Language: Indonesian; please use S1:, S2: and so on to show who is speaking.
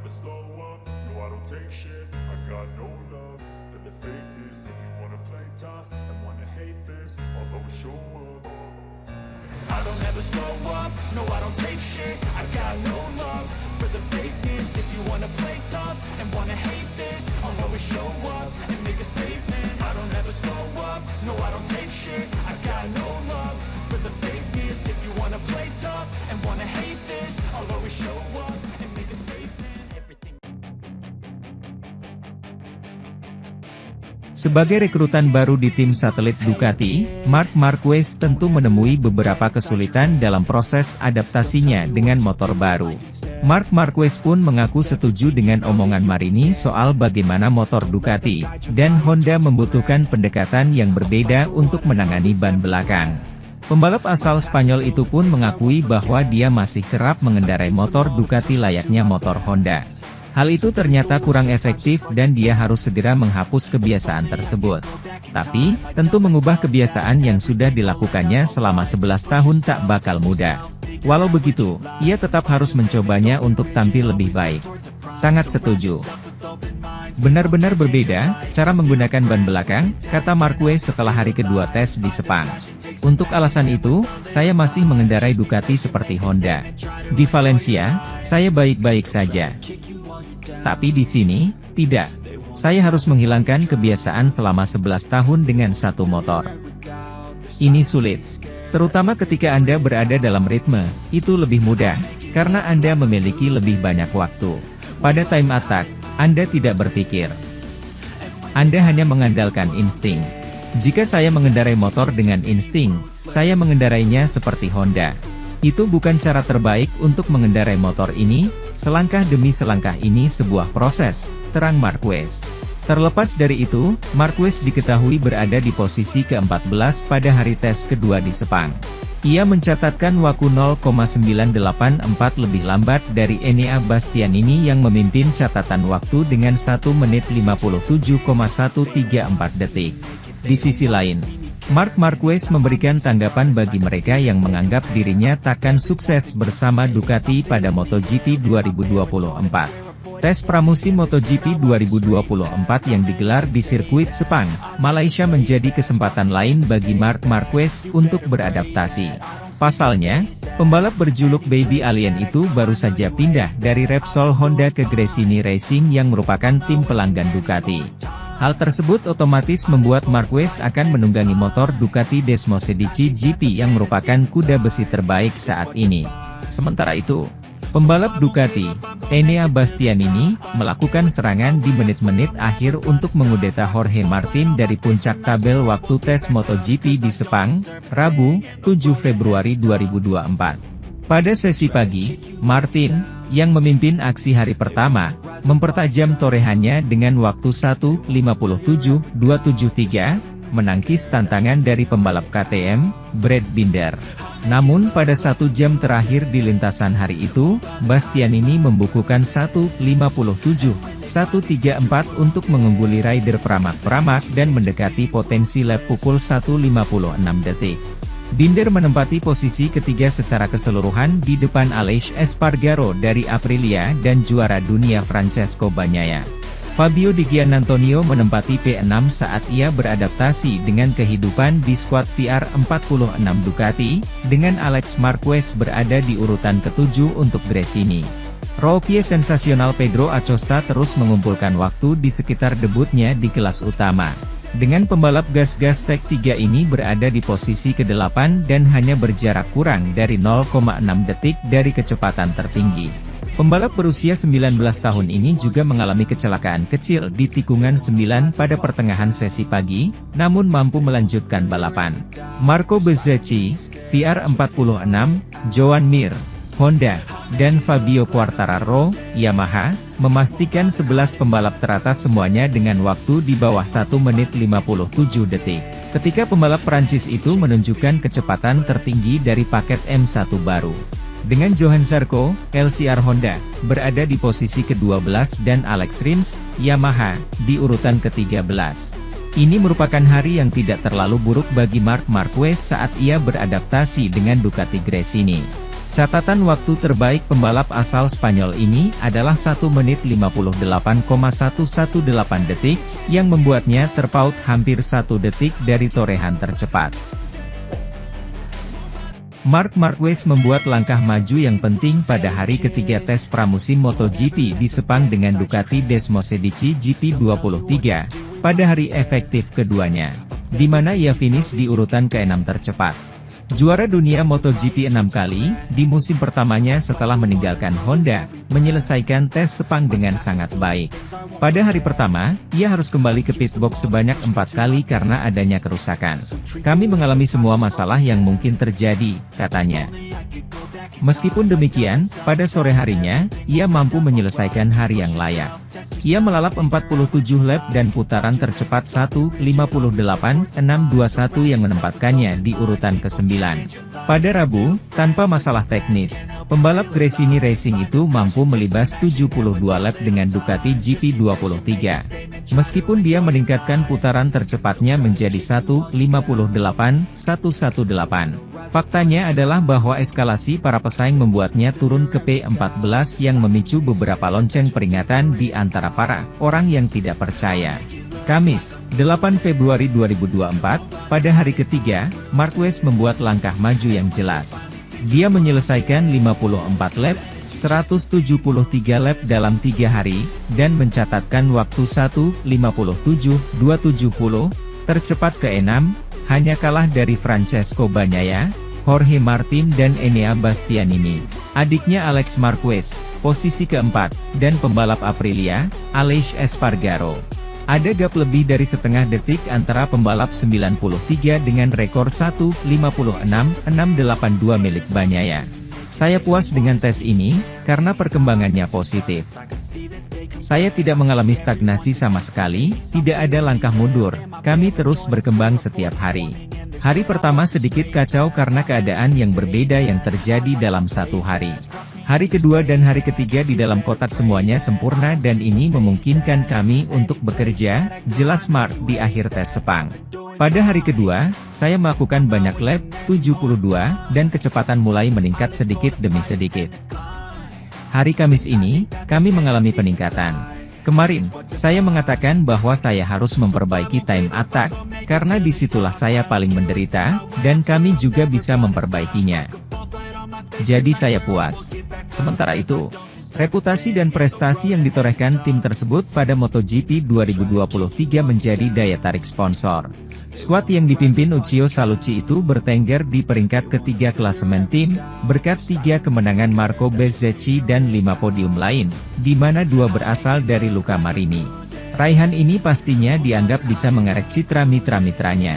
S1: never slow up, no I don't take shit. I got no love for the fakeness. If you wanna play tough and wanna hate this, I'll always show up. I don't ever slow up, no I don't take shit. I got no love for the fakeness. If you wanna play tough and wanna hate this, I'll always show up and make a statement. I don't ever slow up, no I don't take shit. I got no love for the fakeness. If you wanna play tough and wanna hate this, I'll always show up and make a statement. Everything.
S2: Sebagai rekrutan baru di tim satelit Ducati, Marc Marquez tentu menemui beberapa kesulitan dalam proses adaptasinya dengan motor baru. Marc Marquez pun mengaku setuju dengan omongan Marini soal bagaimana motor Ducati dan Honda membutuhkan pendekatan yang berbeda untuk menangani ban belakang. Pembalap asal Spanyol itu pun mengakui bahwa dia masih kerap mengendarai motor Ducati layaknya motor Honda. Hal itu ternyata kurang efektif dan dia harus segera menghapus kebiasaan tersebut. Tapi, tentu mengubah kebiasaan yang sudah dilakukannya selama 11 tahun tak bakal mudah. Walau begitu, ia tetap harus mencobanya untuk tampil lebih baik. Sangat setuju. Benar-benar berbeda, cara menggunakan ban belakang, kata Marquez setelah hari kedua tes di Sepang. Untuk alasan itu, saya masih mengendarai Ducati seperti Honda. Di Valencia, saya baik-baik saja. Tapi di sini, tidak. Saya harus menghilangkan kebiasaan selama 11 tahun dengan satu motor. Ini sulit. Terutama ketika Anda berada dalam ritme, itu lebih mudah, karena Anda memiliki lebih banyak waktu. Pada time attack, Anda tidak berpikir. Anda hanya mengandalkan insting. Jika saya mengendarai motor dengan insting, saya mengendarainya seperti Honda. Itu bukan cara terbaik untuk mengendarai motor ini, selangkah demi selangkah ini sebuah proses, terang Marquez. Terlepas dari itu, Marquez diketahui berada di posisi ke-14 pada hari tes kedua di Sepang. Ia mencatatkan waktu 0,984 lebih lambat dari Enea Bastianini yang memimpin catatan waktu dengan 1 menit 57,134 detik. Di sisi lain, Marc Marquez memberikan tanggapan bagi mereka yang menganggap dirinya takkan sukses bersama Ducati pada MotoGP 2024. Tes pramusim MotoGP 2024 yang digelar di sirkuit Sepang, Malaysia menjadi kesempatan lain bagi Marc Marquez untuk beradaptasi. Pasalnya, pembalap berjuluk Baby Alien itu baru saja pindah dari Repsol Honda ke Gresini Racing yang merupakan tim pelanggan Ducati. Hal tersebut otomatis membuat Marquez akan menunggangi motor Ducati Desmosedici GP yang merupakan kuda besi terbaik saat ini. Sementara itu, pembalap Ducati, Enea Bastianini, melakukan serangan di menit-menit akhir untuk mengudeta Jorge Martin dari puncak tabel waktu tes MotoGP di Sepang, Rabu, 7 Februari 2024. Pada sesi pagi, Martin, yang memimpin aksi hari pertama, mempertajam torehannya dengan waktu 1:57.273, menangkis tantangan dari pembalap KTM, Brad Binder. Namun pada 1 jam terakhir di lintasan hari itu, Bastianini membukukan 1:57.134 untuk mengungguli rider Pramac dan mendekati potensi lap pukul 1:56 detik. Binder menempati posisi ketiga secara keseluruhan di depan Aleix Espargaro dari Aprilia dan juara dunia Francesco Bagnaia. Fabio Di Giannantonio menempati P6 saat ia beradaptasi dengan kehidupan di skuad PR46 Ducati, dengan Alex Marquez berada di urutan ke-7 untuk Gresini. Rookie sensasional Pedro Acosta terus mengumpulkan waktu di sekitar debutnya di kelas utama. Dengan pembalap gas-gas Tech 3 ini berada di posisi ke-8 dan hanya berjarak kurang dari 0,6 detik dari kecepatan tertinggi. Pembalap berusia 19 tahun ini juga mengalami kecelakaan kecil di tikungan 9 pada pertengahan sesi pagi, namun mampu melanjutkan balapan. Marco Bezzecchi, VR46, Joan Mir, Honda, dan Fabio Quartararo, Yamaha, memastikan 11 pembalap teratas semuanya dengan waktu di bawah 1 menit 57 detik. Ketika pembalap Prancis itu menunjukkan kecepatan tertinggi dari paket M1 baru. Dengan Johan Zarco, LCR Honda, berada di posisi ke-12 dan Alex Rins, Yamaha, di urutan ke-13. Ini merupakan hari yang tidak terlalu buruk bagi Marc Marquez saat ia beradaptasi dengan Ducati Gresini. Catatan waktu terbaik pembalap asal Spanyol ini adalah 1 menit 58,118 detik, yang membuatnya terpaut hampir 1 detik dari torehan tercepat. Marc Marquez membuat langkah maju yang penting pada hari ketiga tes pramusim MotoGP di Sepang dengan Ducati Desmosedici GP23, pada hari efektif keduanya, di mana ia finish di urutan ke-6 tercepat. Juara dunia MotoGP 6 kali, di musim pertamanya setelah meninggalkan Honda, menyelesaikan tes Sepang dengan sangat baik. Pada hari pertama, ia harus kembali ke pit box sebanyak 4 kali karena adanya kerusakan. Kami mengalami semua masalah yang mungkin terjadi, katanya. Meskipun demikian, pada sore harinya, ia mampu menyelesaikan hari yang layak. Ia melalap 47 lap dan putaran tercepat 1:58.621 yang menempatkannya di urutan ke-9. Pada Rabu, tanpa masalah teknis, pembalap Gresini Racing itu mampu melibas 72 lap dengan Ducati GP23. Meskipun dia meningkatkan putaran tercepatnya menjadi 1:58.118. Faktanya adalah bahwa eskalasi para pesaing membuatnya turun ke P14 yang memicu beberapa lonceng peringatan di antara para orang yang tidak percaya. Kamis, 8 Februari 2024, pada hari ketiga, Marquez membuat langkah maju yang jelas. Dia menyelesaikan 54 lap, 173 lap dalam 3 hari, dan mencatatkan waktu 1:57.270, tercepat ke-6, hanya kalah dari Francesco Bagnaia, Jorge Martin dan Enea Bastianini, adiknya Alex Marquez, posisi keempat, dan pembalap Aprilia, Aleix Espargaro. Ada gap lebih dari setengah detik antara pembalap 93 dengan rekor 1:56.682 milik Bagnaia. Saya puas dengan tes ini, karena perkembangannya positif. Saya tidak mengalami stagnasi sama sekali, tidak ada langkah mundur, kami terus berkembang setiap hari. Hari pertama sedikit kacau karena keadaan yang berbeda yang terjadi dalam satu hari. Hari kedua dan hari ketiga di dalam kotak semuanya sempurna dan ini memungkinkan kami untuk bekerja, jelas Marc di akhir tes Sepang. Pada hari kedua, saya melakukan banyak lap, 72, dan kecepatan mulai meningkat sedikit demi sedikit. Hari Kamis ini, kami mengalami peningkatan. Kemarin, saya mengatakan bahwa saya harus memperbaiki time attack, karena disitulah saya paling menderita, dan kami juga bisa memperbaikinya. Jadi saya puas. Sementara itu, reputasi dan prestasi yang ditorehkan tim tersebut pada MotoGP 2023 menjadi daya tarik sponsor. Skuad yang dipimpin Uccio Salucci itu bertengger di peringkat ketiga klasemen tim, berkat 3 kemenangan Marco Bezzecchi dan 5 podium lain, di mana 2 berasal dari Luca Marini. Raihan ini pastinya dianggap bisa mengerek citra mitra-mitranya.